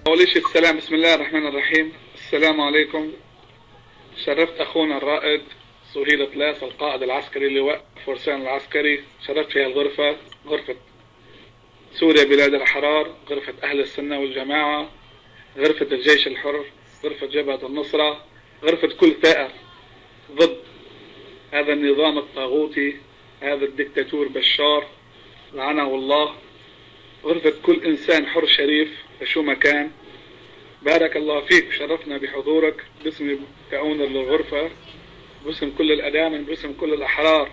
أول شيء السلام، بسم الله الرحمن الرحيم. السلام عليكم. شرفت أخونا الرائد سهيل طلاس القائد العسكري لواء فرسان العسكري. شرفت في الغرفة، غرفة سوريا بلاد الأحرار، غرفة أهل السنة والجماعة، غرفة الجيش الحر، غرفة جبهة النصرة، غرفة كل ثائر ضد هذا النظام الطاغوتي، هذا الدكتاتور بشار لعنه الله، غرفة كل إنسان حر شريف فشو مكان. بارك الله فيك، شرفنا بحضورك باسم كأونر للغرفة، باسم كل الأدامن، باسم كل الأحرار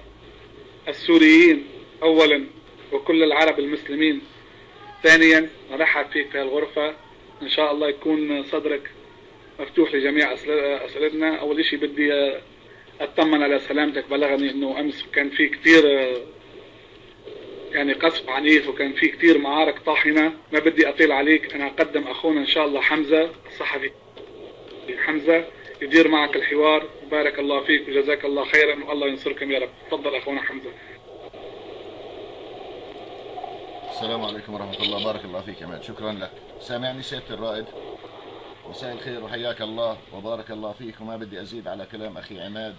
السوريين أولا وكل العرب المسلمين ثانيا. نرحب فيك في الغرفة، إن شاء الله يكون صدرك مفتوح لجميع أسئلتنا. أول شيء بدي أطمن على سلامتك. بلغني إنه أمس كان في كثير يعني قصف عنيف وكان في كثير معارك طاحنة. ما بدي أطيل عليك، أنا أقدم أخونا إن شاء الله حمزة الصحفي، حمزة يدير معك الحوار. بارك الله فيك وجزاك الله خيرا والله ينصركم يا رب. تفضل أخونا حمزة. السلام عليكم ورحمة الله. بارك الله فيك عماد، شكرا لك. سامعني سيادة الرائد؟ مساء الخير وحياك الله وبارك الله فيك. وما بدي أزيد على كلام أخي عماد.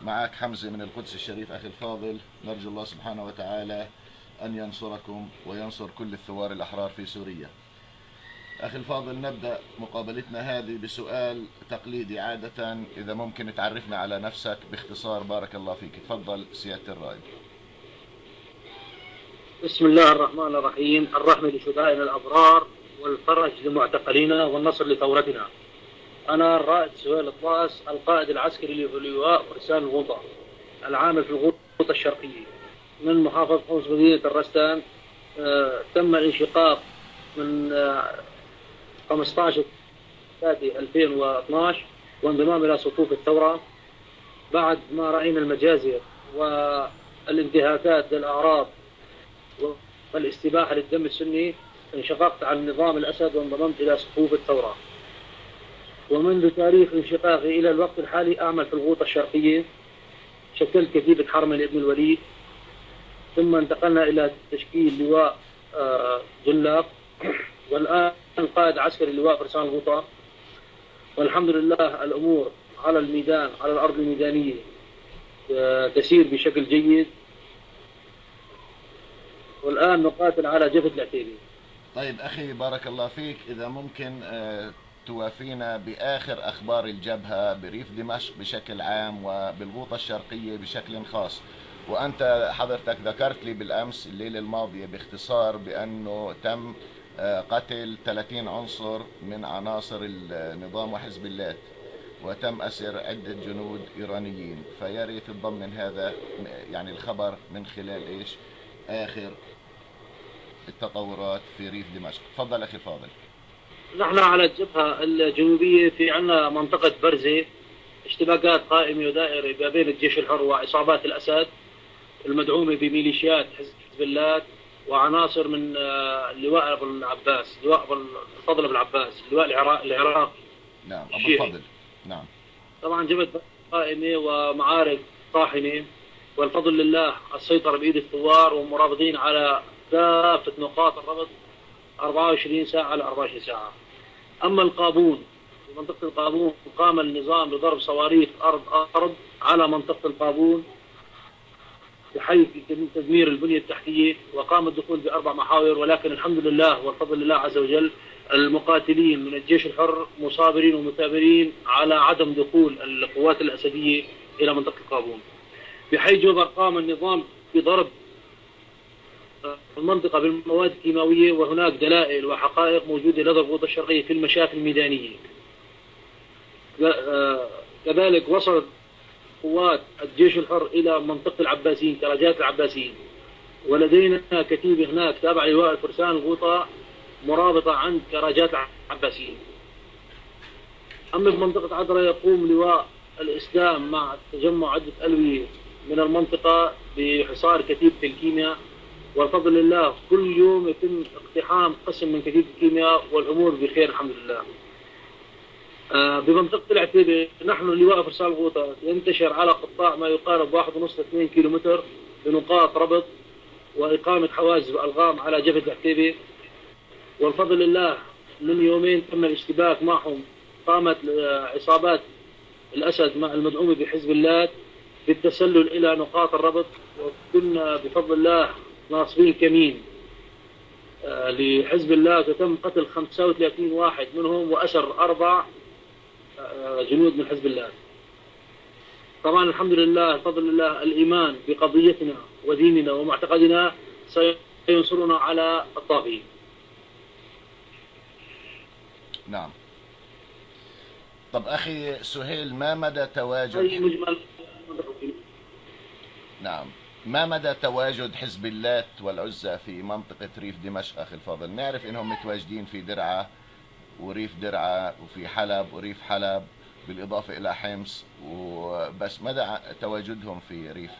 معك حمزة من القدس الشريف أخي الفاضل. نرجو الله سبحانه وتعالى أن ينصركم وينصر كل الثوار الأحرار في سوريا. أخي الفاضل، نبدأ مقابلتنا هذه بسؤال تقليدي عادة، إذا ممكن تعرفنا على نفسك باختصار. بارك الله فيك. تفضل سيادة الرائد. بسم الله الرحمن الرحيم. الرحمة لشهدائنا الأبرار والفرج لمعتقلينا والنصر لثورتنا. أنا الرائد سهيل طلاس القائد العسكري للواء فرسان الغوطة، العامل في الغوطة الشرقية من محافظة حمص مدينة الرستان. تم الانشقاق من 15/3/2012 وانضمام إلى صفوف الثورة بعد ما رأينا المجازر والانتهاكات للأعراض والاستباحة للدم السني. انشققت عن نظام الأسد وانضممت إلى صفوف الثورة، ومنذ تاريخ انشقاقي إلى الوقت الحالي أعمل في الغوطة الشرقية. شكلت كتيبة حرمة لابن الوليد، ثم انتقلنا إلى تشكيل لواء جلاق، والآن قائد عسكري لواء فرسان الغوطة. والحمد لله الأمور على الميدان، على الأرض الميدانية تسير بشكل جيد، والآن نقاتل على جبهة العتيبي. طيب أخي بارك الله فيك، إذا ممكن توافينا بآخر أخبار الجبهة بريف دمشق بشكل عام وبالغوطة الشرقية بشكل خاص. وأنت حضرتك ذكرت لي بالأمس الليلة الماضية باختصار بأنه تم قتل 30 عنصر من عناصر النظام وحزب الله، وتم أسر عدة جنود إيرانيين. فيا ريت تضمن هذا يعني الخبر من خلال إيش آخر التطورات في ريف دمشق. تفضل أخي فاضل. نحن على الجبهة الجنوبية في عندنا منطقة برزة، اشتباكات قائمة ودائرة ما بين الجيش الحر وعصابات الأسد المدعومة بميليشيات حزب الله وعناصر من اللواء أبو العباس، لواء أبو الفضل أبو العباس، اللواء العراقي. نعم أبو الفضل. نعم. طبعا جبهة قائمة ومعارك طاحنة، والفضل لله السيطرة بإيد الثوار ومرابطين على كافة نقاط الربط 24 ساعة على 24 ساعة. أما القابون، في منطقة القابون قام النظام بضرب صواريخ أرض على منطقة القابون بحيث تدمير البنية التحتية، وقام الدخول بأربع محاور. ولكن الحمد لله والفضل لله عز وجل المقاتلين من الجيش الحر مصابرين ومثابرين على عدم دخول القوات الأسدية إلى منطقة القابون، بحيث جبر قام النظام بضرب المنطقة بالمواد الكيماوية، وهناك دلائل وحقائق موجودة لدى الغوطة الشرقية في المشافي الميدانية. كذلك وصلت قوات الجيش الحر إلى منطقة العباسيين، كراجات العباسيين، ولدينا كتيبة هناك تابع لواء الفرسان الغوطة مرابطة عند كراجات العباسيين. أما في منطقة عذرة يقوم لواء الإسلام مع تجمع عدة ألوية من المنطقة بحصار كتيبة الكيمياء، والفضل لله كل يوم يتم اقتحام قسم من كتيبة الكيمياء والأمور بخير الحمد لله. بمنطقة العتيبة نحن لواء فرسان الغوطة ينتشر على قطاع ما يقارب 1.5 2 كيلومتر بنقاط ربط وإقامة حواجز وألغام على جبهة العتيبة. والفضل لله من يومين تم الاشتباك معهم. قامت عصابات الأسد مع المدعومة بحزب الله بالتسلل إلى نقاط الربط، وكنا بفضل الله ناصبين كمين لحزب الله، وتم قتل 35 واحد منهم وأسر 4 جنود من حزب الله. طبعا الحمد لله بفضل الله الإيمان بقضيتنا وديننا ومعتقدنا سينصرنا على الطاغية. نعم. طب أخي سهيل، ما مدى تواجد نعم ما مدى تواجد حزب اللات والعزى في منطقة ريف دمشق أخي الفاضل؟ نعرف إنهم متواجدين في درعا وريف درعا وفي حلب وريف حلب بالإضافة إلى حمص، وبس مدى تواجدهم في ريف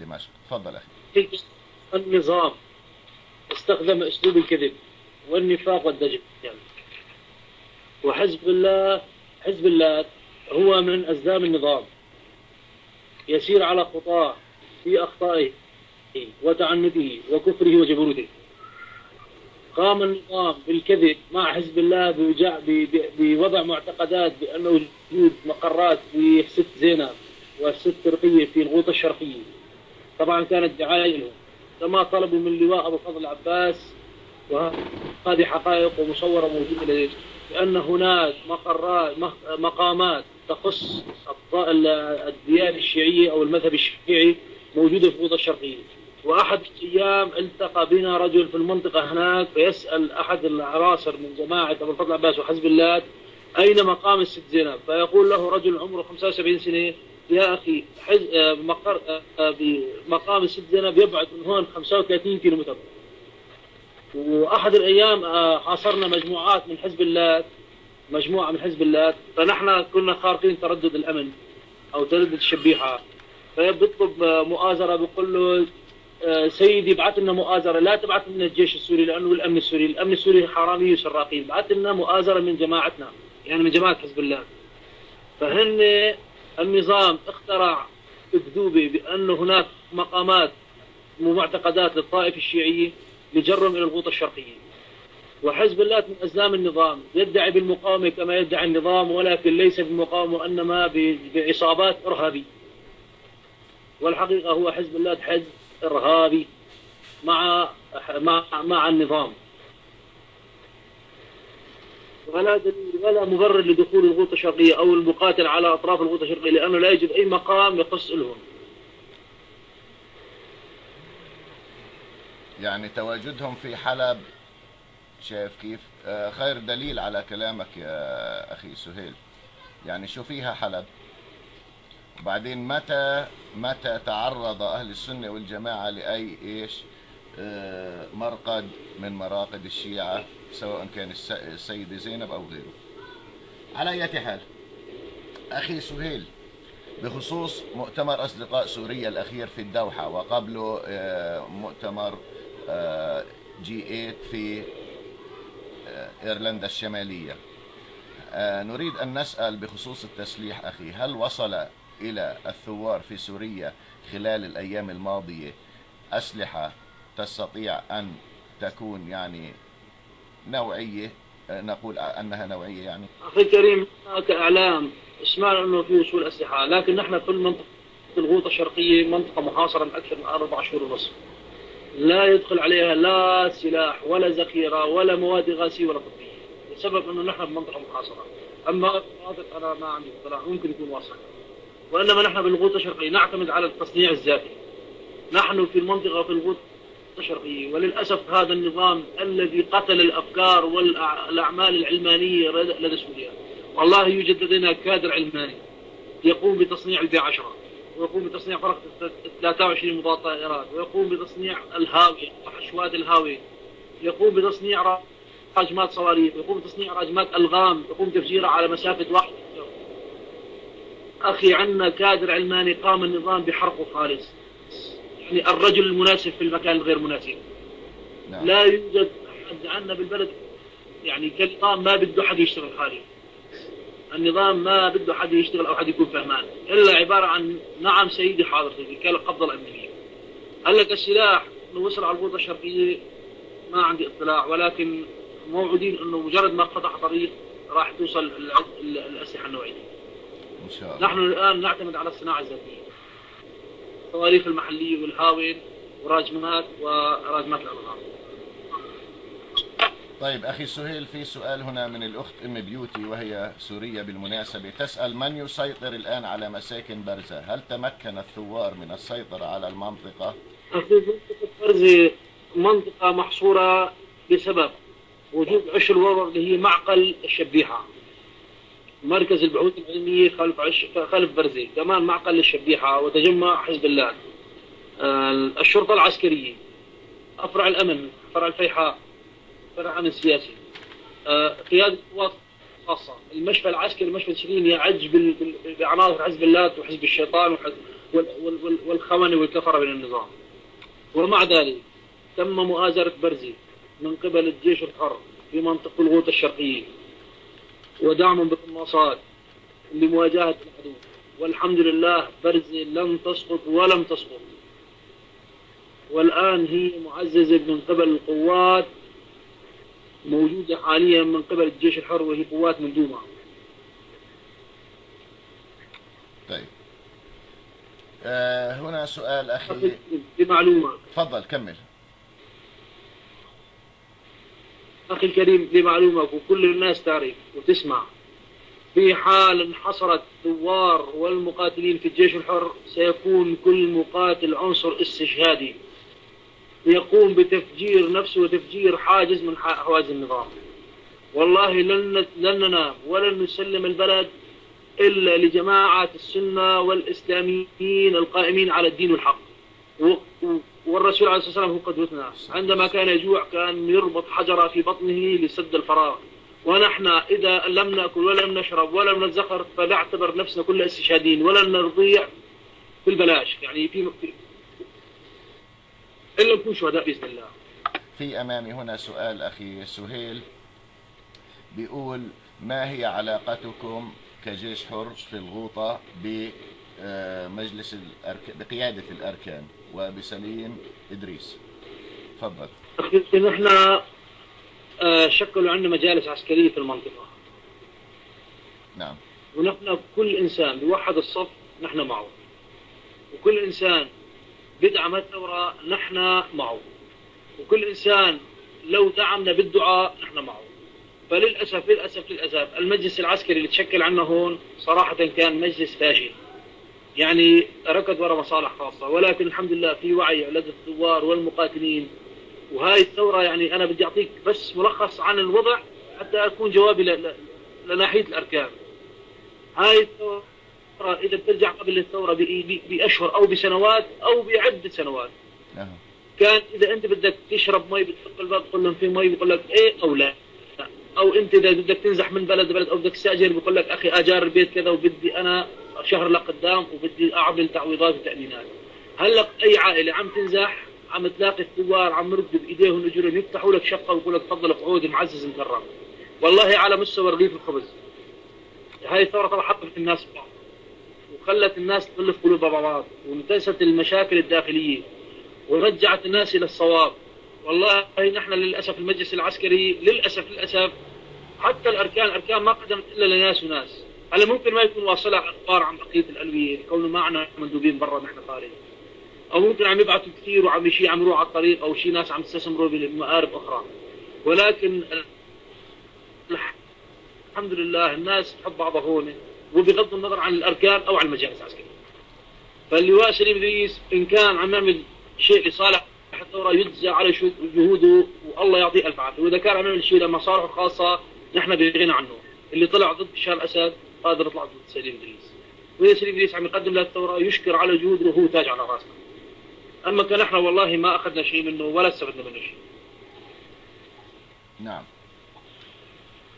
دمشق؟ تفضل أخي. النظام استخدم أسلوب الكذب والنفاق والدجل يعني. وحزب الله حزب الله هو من أزلام النظام، يسير على خطاه في أخطائه وتعنته وكفره وجبروته. قام النظام بالكذب مع حزب الله بوضع معتقدات بأنه وجود مقرات في 6 زينب و6 ترقية في الغوطة الشرقية. طبعا كانت دعاية لهم كما طلبوا من لواء أبو فضل العباس، وهذه حقائق ومصورة موجودة لديه، بأن هناك مقامات تخص الديانة الشيعية أو المذهب الشيعي موجودة في الغوطة الشرقية. وأحد الأيام التقى بنا رجل في المنطقة هناك فيسأل أحد العناصر من جماعة أبو الفضل العباس وحزب الله أين مقام ال6 زينب؟ فيقول له رجل عمره 75 سنة يا أخي مقام ال6 زينب يبعد من هون 35 كيلومتر. وأحد الأيام حاصرنا مجموعة من حزب الله، فنحن كنا خارقين تردد الأمن أو تردد الشبيحة، فبيطلب مؤازرة، بيقول له سيدي ابعث لنا مؤازرة، لا تبعث لنا الجيش السوري لأنه الأمن السوري حرامي وسراقين، ابعث لنا مؤازرة من جماعتنا يعني من جماعة حزب الله. فهن النظام اخترع أكذوبة بأن هناك مقامات ومعتقدات للطائفة الشيعية لجرهم إلى الغوطة الشرقية. وحزب الله من أزلام النظام يدعي بالمقاومة كما يدعي النظام، ولكن ليس بالمقاومة وإنما بعصابات إرهابية. والحقيقة هو حزب الله حزب إرهابي مع النظام، ولا دليل ولا مبرر لدخول الغوطة الشرقية أو المقاتل على أطراف الغوطة الشرقية، لأنه لا يوجد أي مقام يخص لهم. يعني تواجدهم في حلب شايف كيف خير دليل على كلامك يا أخي سهيل. يعني شو فيها حلب؟ وبعدين متى تعرض أهل السنة والجماعة لأي مرقد من مراقد الشيعة سواء كان السيدة زينب أو غيره؟ على أي حال أخي سهيل، بخصوص مؤتمر أصدقاء سوريا الأخير في الدوحة وقبله مؤتمر G8 في إيرلندا الشمالية، نريد أن نسأل بخصوص التسليح أخي، هل وصل إلى الثوار في سوريا خلال الأيام الماضية أسلحة تستطيع أن تكون يعني نوعية، نقول أنها نوعية يعني؟ أخي الكريم، هناك إعلام سمعنا أنه في وصول أسلحة، لكن نحن في المنطقة الغوطة الشرقية منطقة محاصرة من أكثر من 4 شهور ونصف، لا يدخل عليها لا سلاح ولا ذخيرة ولا مواد غازية ولا طبية، بسبب أنه نحن بمنطقة محاصرة. أما المناطق أنا ما عندي اطلاع، ممكن يكون واصل. وإنما نحن بالغوطة الشرقية نعتمد على التصنيع الذاتي. نحن في المنطقة في الغوطة الشرقية، وللأسف هذا النظام الذي قتل الأفكار والأعمال العلمانية لدى سوريا. والله يوجد لدينا كادر علماني يقوم بتصنيع الB10، ويقوم بتصنيع فرقة 23 مضاد طائرات، ويقوم بتصنيع الهاوية وحشوات الهاوية، يقوم بتصنيع راجمات صواريخ، يقوم بتصنيع راجمات ألغام، يقوم تفجيرها على مسافة 1 كيلو. أخي عندنا كادر علماني قام النظام بحرقه خالص، يعني الرجل المناسب في المكان الغير مناسب. نعم. لا يوجد أحد عندنا بالبلد يعني كالنظام ما بده حد يشتغل خالي، النظام ما بده حد يشتغل أو حد يكون فهمان، إلا عبارة عن نعم سيدي حاضر سيدي كالقبضة الأمنية. قال لك السلاح وصل على الغوطة الشرقية ما عندي اطلاع، ولكن موعودين انه مجرد ما فتح طريق راح توصل الاسلحه النوعيه. ان شاء الله. نحن الان نعتمد على الصناعه الذاتيه. الصواريخ المحليه والهاون وراجمات وراجمات الانهار. طيب أخي سهيل، في سؤال هنا من الأخت أم بيوتي وهي سورية بالمناسبة، تسأل: من يسيطر الآن على مساكن برزة؟ هل تمكن الثوار من السيطرة على المنطقة؟ منطقة برزة منطقة محصورة بسبب وجود عش الورر اللي هي معقل الشبيحة. مركز البحوث العلمية خلف برزة، كمان معقل الشبيحة وتجمع حزب الله. الشرطة العسكرية، أفرع الأمن، فرع الفيحاء، فرع الأمن السياسي، قيادة قوات خاصة، المشفى العسكري، مشفى شيرين يعج بعناصر حزب الله وحزب الشيطان والخونة والكفرة من النظام. ومع ذلك تم مؤازرة برزة من قبل الجيش الحر في منطقة الغوطة الشرقية ودعم بالقناصات لمواجهة العدو، والحمد لله برزة لم تسقط ولم تسقط، والآن هي معززة من قبل القوات موجودة حاليا من قبل الجيش الحر وهي قوات مندومة. طيب هنا سؤال أخي بمعلومة، تفضل كمل. أخي الكريم لمعلومك وكل الناس تعرف وتسمع، في حال انحصرت الثوار والمقاتلين في الجيش الحر سيكون كل مقاتل عنصر استشهادي يقوم بتفجير نفسه وتفجير حاجز من حواجز النظام. والله لن ننام ولن نسلم البلد إلا لجماعة السنة والإسلاميين القائمين على الدين والحق. والرسول عليه الصلاة والسلام هو قدوتنا، عندما كان يجوع كان يربط حجرة في بطنه لسد الفراغ، ونحن إذا لم نأكل ولم نشرب ولم نتزخر فنعتبر نفسنا كل استشهادين ولن نضيع في البلاش، يعني إلا نكون شهداء بإذن الله. في أمامي هنا سؤال أخي سهيل بيقول: ما هي علاقتكم كجيش حر في الغوطة بمجلس بقيادة الأركان وبسليم إدريس؟ تفضل. نحن شكلوا عندنا مجالس عسكرية في المنطقة. نعم. ونحن كل إنسان بيوحد الصف نحن معه، وكل إنسان بدعم الثورة نحن معه، وكل إنسان لو دعمنا بالدعاء نحن معه. فللأسف للأسف للأسف المجلس العسكري اللي تشكل عنا هون صراحة كان مجلس فاشل، يعني ركض وراء مصالح خاصة، ولكن الحمد لله في وعي لدى الثوار والمقاتلين. وهاي الثورة يعني أنا بدي أعطيك بس ملخص عن الوضع حتى أكون جوابي لناحية الأركان. هاي الثورة إذا بترجع قبل الثورة بأشهر أو بسنوات أو بعدة سنوات، كان إذا أنت بدك تشرب مي بتدق الباب تقول لهم في مي، بيقول لك إيه أو لا. أو أنت إذا بدك تنزح من بلد لبلد أو بدك تستأجر بيقول لك أخي أجار البيت كذا وبدي أنا شهر لقدام وبدي أعمل تعويضات وتأمينات. هلا أي عائلة عم تنزح عم تلاقي الثوار عم يردوا بإيديهم وجرهم يفتحوا لك شقة ويقول لك تفضل قعود معزز مكرم. والله على مستوى رغيف الخبز. هاي الثورة طبعا حطت الناس بعض وخلت الناس تألف قلوبها بعض وانتست المشاكل الداخلية ورجعت الناس إلى الصواب. والله نحن للأسف المجلس العسكري للأسف حتى الأركان ما قدمت إلا لناس وناس. هلا ممكن ما يكون واصلها أخبار عن بقية الألوية كونه معنا مندوبين برا نحن خارج، أو ممكن عم يبعثوا كثير وعم شيء عم يروح على الطريق أو شيء ناس عم تستثمروا بمآرب أخرى. ولكن الحمد لله الناس تحب بعضها هون وبغض النظر عن الأركان أو عن المجالس العسكرية. فاللواء سليم إدريس إن كان عم يعمل شيء لصالح الثورة يجزى على جهوده والله يعطيه ألف عافية، وإذا كان عم يعمل شيء لمصالحه الخاصة نحن بغنى عنه. اللي طلع ضد بشار الأسد قادر يطلع ضد سليم إدريس، وإذا سليم إدريس عم يقدم للثورة يشكر على جهوده وهو تاج على راسنا. أما كان نحن والله ما أخذنا شيء منه ولا استفدنا منه شيء. نعم.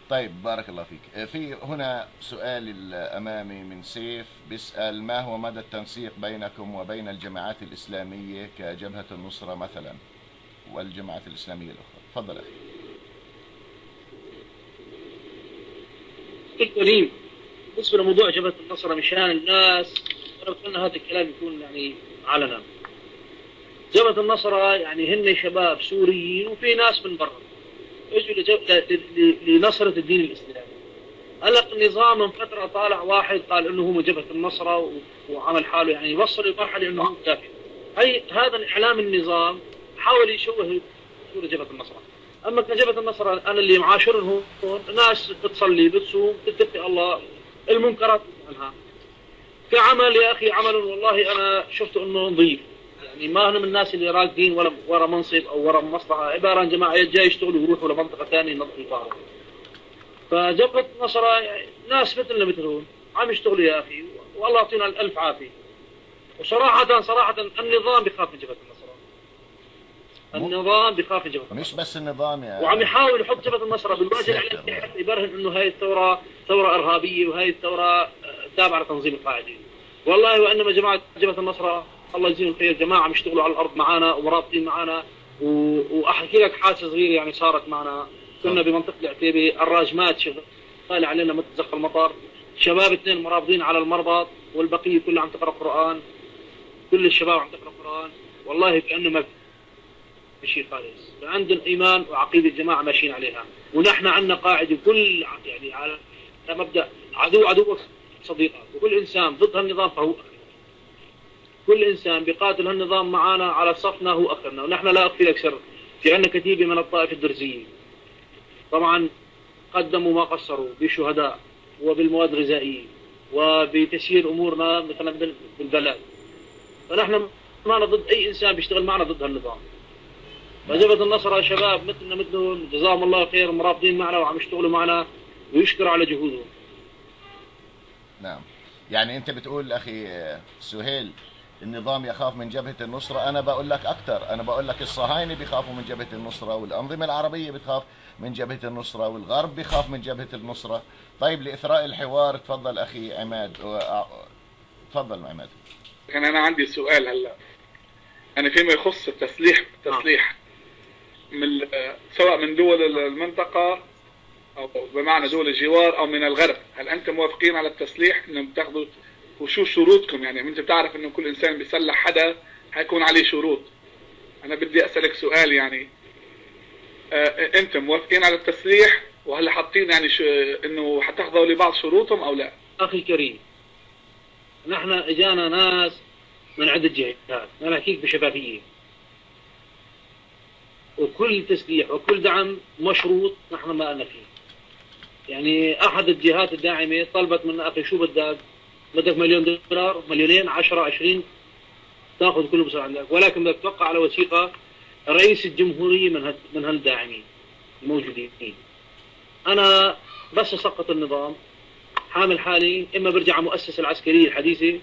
طيب بارك الله فيك. في هنا سؤال الأمامي من سيف بيسأل: ما هو مدى التنسيق بينكم وبين الجماعات الإسلامية كجبهة النصرة مثلا والجماعات الإسلامية الأخرى؟ تفضل أخي. الكريم بالنسبة لموضوع جبهة النصرة مشان الناس أنا بتمنى هذا الكلام يكون يعني علنا. جبهة النصرة يعني هن شباب سوريين وفي ناس من برا، اجوا لنصرة الدين الإسلامي. هلا النظام من فترة طالع واحد قال انه هو من جبهة النصرة وعمل حاله يعني يوصل لمرحلة انه هو كافر. هذا الإعلام النظام حاول يشوه صورة جبهة النصرة. اما كجبهة النصرة انا اللي معاشرهم هون ناس بتصلي بتصوم تتقي الله، المنكرات عنها. كعمل يا اخي عمل والله انا شفت انه نظيف، يعني ما هم من الناس اللي راكدين ولا ورا منصب او ورا مصلحه، عباره عن جماعه جاي يشتغلوا ويروحوا لمنطقه ثانيه ينظفوا البحر. فجبهة النصرة ناس مثلنا مثلهم عم يشتغلوا يا اخي، والله يعطينا الالف عافيه. وصراحه النظام بخاف من جبهة النصرة. النظام بخاف من جبهة النصرة. مش بس النظام يعني. وعم يحاول يحط جبهة النصرة بالواجب عليه حتى يبرهن انه هاي الثوره ثوره ارهابيه وهي الثوره تابعه لتنظيم القاعده. والله وانما جماعه جبهة النصرة الله يجزيهم خير، جماعه عم يشتغلوا على الارض معنا ومرابطين معنا. واحكي لك حادثه صغيره يعني صارت معنا. كنا بمنطقه العتيبه الراجمات شغال علينا متزق المطر، شباب 2 مرابطين على المربط والبقيه كلها عم تقرا قران، كل الشباب عم تقرا قران، والله كانه ما في شيء خالص. فعندنا ايمان وعقيده الجماعه ماشيين عليها، ونحن عندنا قاعده كل يعني على مبدا عدوك صديقك، وكل انسان ضد هالنظام فهو اخي. كل انسان بيقاتل هالنظام معنا على صفنا هو اخرنا، ونحن لا اخفي لك سر، في عندنا كتيبه من الطائفه الدرزيه طبعا قدموا ما قصروا بشهداء وبالمواد الغذائيه وبتسيير امورنا مثلا بالبلد. فنحن معنا ضد اي انسان بيشتغل معنا ضد هالنظام. فجبهة النصرة شباب مثلنا مثلهم جزاهم الله خير مرابطين معنا وعم يشتغلوا معنا ويشكروا على جهودهم. نعم، يعني انت بتقول اخي سهيل النظام يخاف من جبهة النصرة. انا بقول لك اكثر، انا بقول لك الصهاينة بيخافوا من جبهة النصرة، والانظمة العربية بتخاف من جبهة النصرة، والغرب بيخاف من جبهة النصرة. طيب لاثراء الحوار تفضل اخي عماد. تفضل عماد. كان انا عندي سؤال هلا، انا فيما يخص التسليح من سواء من دول المنطقة او بمعنى دول الجوار او من الغرب، هل انتم موافقين على التسليح انهم تاخذوا؟ وشو شروطكم؟ يعني انت بتعرف انه كل انسان بيسلح حدا حيكون عليه شروط. انا بدي اسالك سؤال يعني انتم موافقين على التسليح؟ وهل حاطين يعني انه حتخضعوا لبعض شروطهم او لا؟ اخي الكريم، نحن اجانا ناس من عدة جهات، انا احكيك بشفافيه، وكل تسليح وكل دعم مشروط نحن ما لنا فيه. يعني احد الجهات الداعمه طلبت منا اخي شو بدك $1,000,000 $2,000,000 10 20 تاخذ كله بسرعه عندك، ولكن بدك توقع على وثيقه رئيس الجمهوريه من هالداعمين الموجودين. انا بس اسقط النظام حامل حالي، اما برجع على المؤسسه العسكريه الحديثه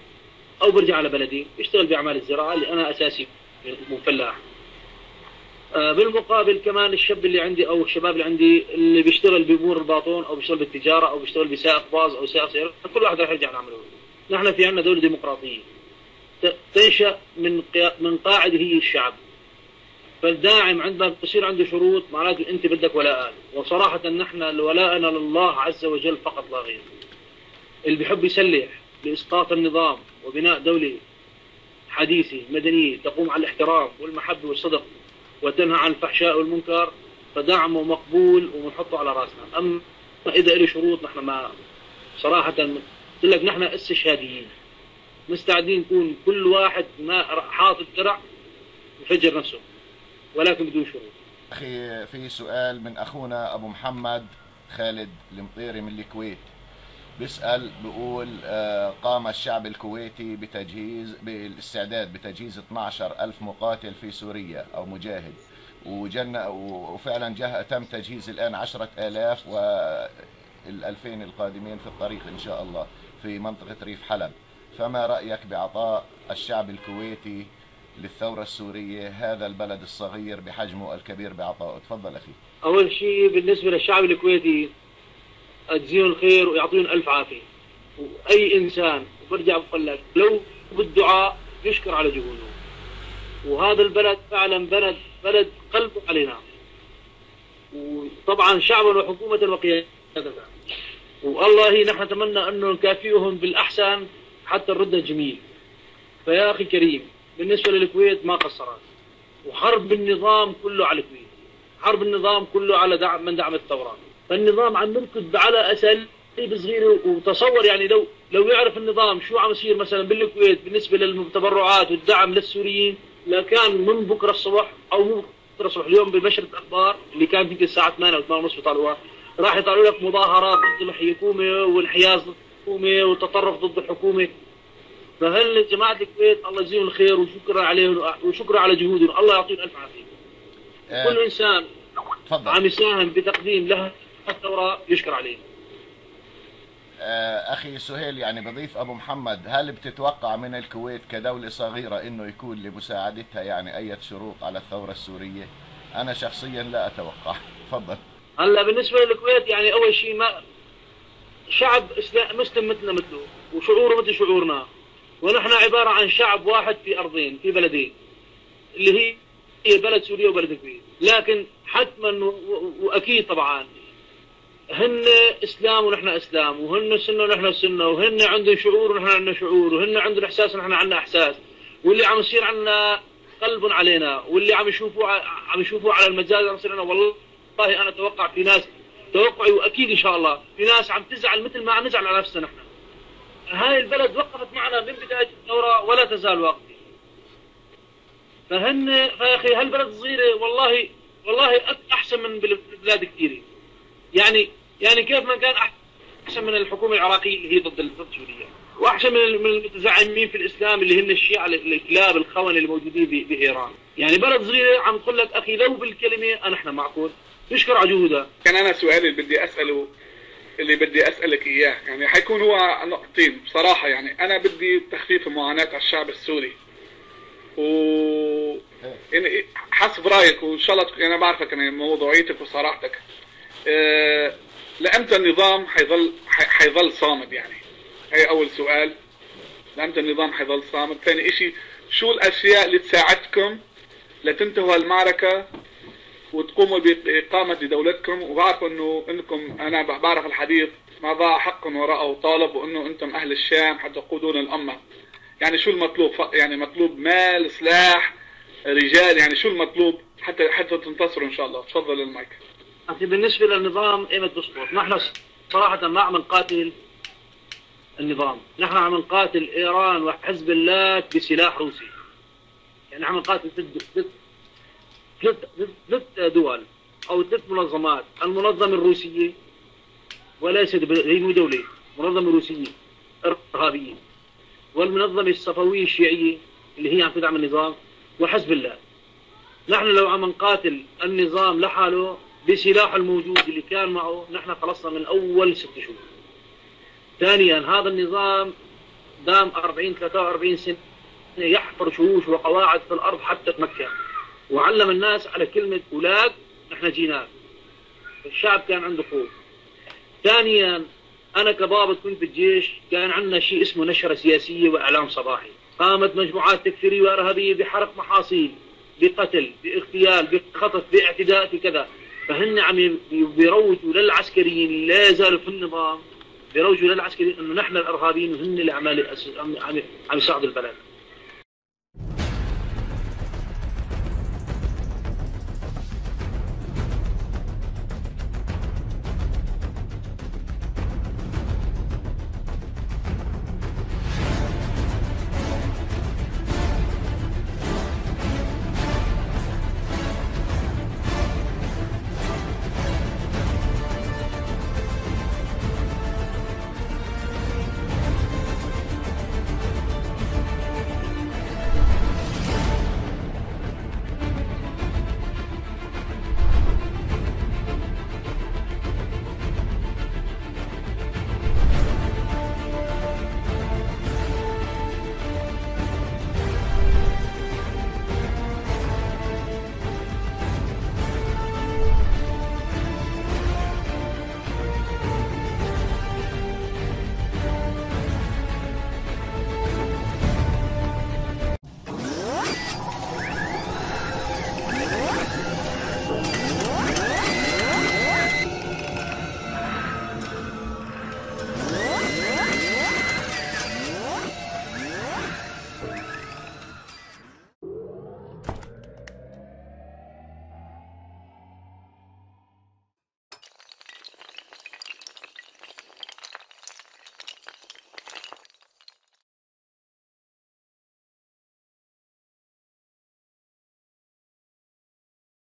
او برجع على بلدي اشتغل باعمال الزراعه اللي انا اساسي فلاح. بالمقابل كمان الشاب اللي عندي او الشباب اللي عندي اللي بيشتغل بامور الباطون او بيشتغل بالتجاره او بيشتغل بسائق باص او سائق سياره، كل واحد راح يرجع لعمله. نحن في عندنا دوله ديمقراطيه تنشا من قاعده هي الشعب. فالداعم عندما بتصير عنده شروط معناته انت بدك ولاء، وصراحه نحن ولاءنا لله عز وجل فقط لا غير. اللي بيحب يسلح لاسقاط النظام وبناء دوله حديثه مدنيه تقوم على الاحترام والمحبه والصدق وتنهى عن الفحشاء والمنكر فدعمه مقبول وبنحطه على راسنا. اما اذا له شروط نحن ما صراحه قلت لك نحن استشهاديين مستعدين نكون كل واحد ما حاطط درع يفجر نفسه ولكن بدون شروط. اخي في سؤال من اخونا ابو محمد خالد المطيري من الكويت، بيسأل بيقول قام الشعب الكويتي بالاستعداد بتجهيز 12,000 مقاتل في سوريا أو مجاهد، وفعلا تم تجهيز الآن 10,000 وال2000 القادمين في الطريق إن شاء الله في منطقة ريف حلب. فما رأيك بعطاء الشعب الكويتي للثورة السورية هذا البلد الصغير بحجمه الكبير بعطائه؟ تفضل أخي. أول شيء بالنسبة للشعب الكويتي أجزيهم الخير ويعطيهم ألف عافية. وأي إنسان برجع بقول لك لو بالدعاء يشكر على جهوده. وهذا البلد فعلا بلد قلبه علينا. وطبعا شعبا وحكومة وقيادة. والله نحن نتمنى أنه نكافئهم بالأحسن حتى الرد الجميل. فيا أخي كريم بالنسبة للكويت ما قصرت. وحرب النظام كله على الكويت. حرب النظام كله على دعم من دعم الثورة. فالنظام عم يركض على اساليب صغيره. وتصور يعني لو يعرف النظام شو عم يصير مثلا بالكويت بالنسبه للتبرعات والدعم للسوريين، لكان من بكره الصبح او مو بكره الصبح اليوم بنشره الاخبار اللي كانت يمكن الساعه 8 او 8:30 بيطلعوها، راح يطلعوا لك مظاهرات ضد الحكومه وانحياز ضد الحكومه وتطرف ضد الحكومه. فهل جماعه الكويت الله يجزيهم الخير وشكرا عليهم وشكرا على جهودهم، الله يعطيهم الف عافيه. كل انسان عم يساهم بتقديم لها الثوره يشكر عليه. أخي سهيل، يعني بضيف أبو محمد، هل بتتوقع من الكويت كدولة صغيرة إنه يكون لمساعدتها يعني أي شروط على الثورة السورية؟ أنا شخصيا لا أتوقع. تفضل. هلا بالنسبة للكويت يعني أول شيء ما شعب مسلم مثلنا مثله وشعوره مثل شعورنا، ونحن عبارة عن شعب واحد في أرضين في بلدين اللي هي بلد سوريا وبلد الكويت. لكن حتما وأكيد طبعا هن اسلام ونحن اسلام، وهن سنه ونحن سنه، وهن عندهم شعور ونحن عندنا شعور، وهن عندهم احساس ونحن عندنا احساس. واللي عم يصير عنا قلب علينا، واللي عم يشوفوه على المجال عم يصير لنا. والله انا اتوقع في ناس، توقعي واكيد ان شاء الله في ناس عم تزعل مثل ما عم نزعل على نفسنا نحن. هاي البلد وقفت معنا من بدايه الثوره ولا تزال واقفه. فيا اخي هالبلد صغيره والله احسن من بلاد كثيره. يعني كيف ما كان احسن من الحكومه العراقيه اللي هي ضد سوريا، واحسن من المتزعمين في الاسلام اللي هن الشيعة الكلاب الخونه اللي موجودين بايران. يعني بلد صغيره عم تقول لك اخي لو بالكلمه نحن معكم، نشكر على جهودها. كان انا سؤالي اللي بدي اسالك اياه يعني حيكون هو نقطتين بصراحه. يعني انا بدي تخفيف معاناه الشعب السوري، يعني حسب رايك وان شاء الله انا بعرفك يعني موضوعيتك وصراحتك، لامتى النظام حيظل صامد؟ يعني هي اول سؤال، لامتى النظام حيظل صامد؟ ثاني اشي، شو الاشياء اللي تساعدكم لتنتهوا المعركه وتقوموا باقامه دولتكم؟ وبعرف انكم انا بعرف الحديث ما ضاع حق وراءه طالب، وانه انتم اهل الشام حتى تقودون الامه. يعني شو المطلوب؟ يعني مطلوب مال، سلاح، رجال، يعني شو المطلوب حتى تنتصروا ان شاء الله؟ تفضل المايك. أخي بالنسبة للنظام إيمت بسقط، نحن صراحة ما عم نقاتل النظام، نحن عم نقاتل إيران وحزب الله بسلاح روسي. يعني عم نقاتل ثلاث دول أو 3 منظمات، المنظمة الروسية وليست هي مو دولة، منظمة روسية إرهابية، والمنظمة الصفوية الشيعية اللي هي عم تدعم النظام، وحزب الله. نحن لو عم نقاتل النظام لحاله بسلاح الموجود اللي كان معه نحن خلصنا من أول 6 شهور. ثانيا هذا النظام دام 43 سنة يحفر شوش وقواعد في الأرض حتى تمكن، وعلم الناس على كلمة أولاد نحن جيناك. الشعب كان عنده خوف. ثانيا أنا كضابط كنت بالجيش، كان عندنا شيء اسمه نشرة سياسية وإعلام صباحي. قامت مجموعات تكفيرية وإرهابية بحرق محاصيل، بقتل، باغتيال، بخطف، باعتداء، في كذا. فهن عم بيروجوا للعسكريين اللي لا يزالوا في النظام، بيروجوا للعسكريين انه نحن الارهابيين وهن اللي عم يساعدوا البلد.